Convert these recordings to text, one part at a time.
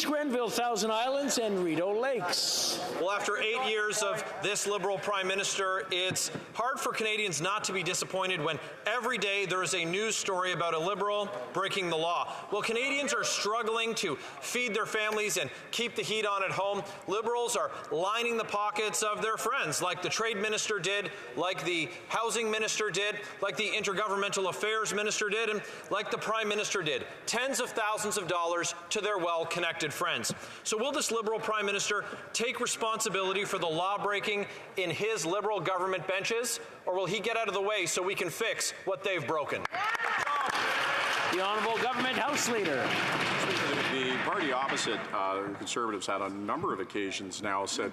Leeds, Grenville, Thousand Islands, and Rideau Lakes. Well, after 8 years of this Liberal Prime Minister, it's hard for Canadians not to be disappointed when every day there is a news story about a Liberal breaking the law. Well, Canadians are struggling to feed their families and keep the heat on at home. Liberals are lining the pockets of their friends, like the Trade Minister did, like the Housing Minister did, like the Intergovernmental Affairs Minister did, and like the Prime Minister did. Tens of thousands of dollars to their well-connected friends. So will this Liberal Prime Minister take responsibility for the law-breaking in his Liberal government benches, or will he get out of the way so we can fix what they've broken? The Honourable Government House Leader. The party opposite, Conservatives, had on a number of occasions now said,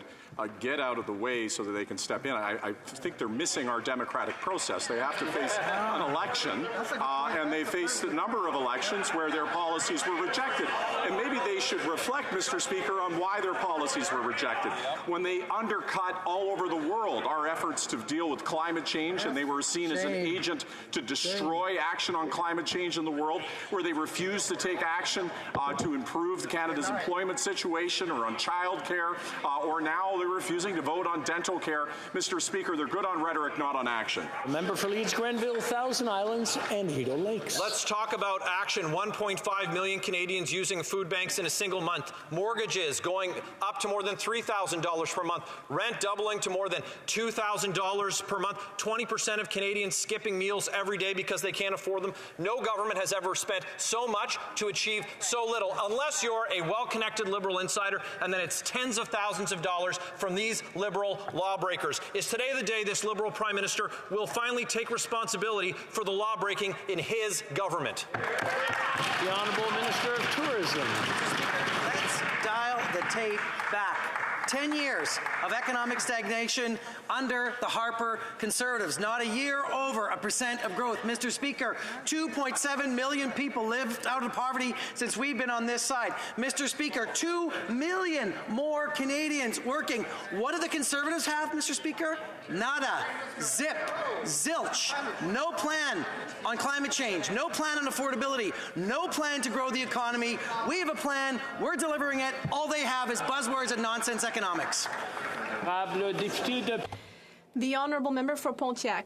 get out of the way so that they can step in. I think they're missing our democratic process. They have to face an election, and they faced a number of elections where their policies were rejected. And maybe they should reflect, Mr. Speaker, on why their policies were rejected. When they undercut all over the world our efforts to deal with climate change, and they were seen as an agent to destroy action on climate change in the world, where they refused to take action to improve Canada's employment situation or on child care, or now they're refusing to vote on dental care. Mr. Speaker, they're good on rhetoric, not on action. The member for Leeds, Grenville, Thousand Islands, and Rideau Lakes. Let's talk about action. 1.5 million Canadians using food banks in a single month. Mortgages going up to more than $3,000 per month. Rent doubling to more than $2,000 per month. 20% of Canadians skipping meals every day because they can't afford them. No government has ever spent so much to achieve so little, unless you're a well-connected Liberal insider, and then it's tens of thousands of dollars from these Liberal lawbreakers. Is today the day this Liberal Prime Minister will finally take responsibility for the law-breaking in his government? The Honourable Minister of Tourism. Let's dial the tape back. 10 years of economic stagnation under the Harper Conservatives. Not a year over 1% of growth. Mr. Speaker, 2.7 million people lived out of poverty since we've been on this side. Mr. Speaker, 2 million more Canadians working. What do the Conservatives have, Mr. Speaker? Nada. Zip. Zilch. No plan on climate change. No plan on affordability. No plan to grow the economy. We have a plan. We're delivering it. All they have is buzzwords and nonsense economics. The honourable member for Pontiac.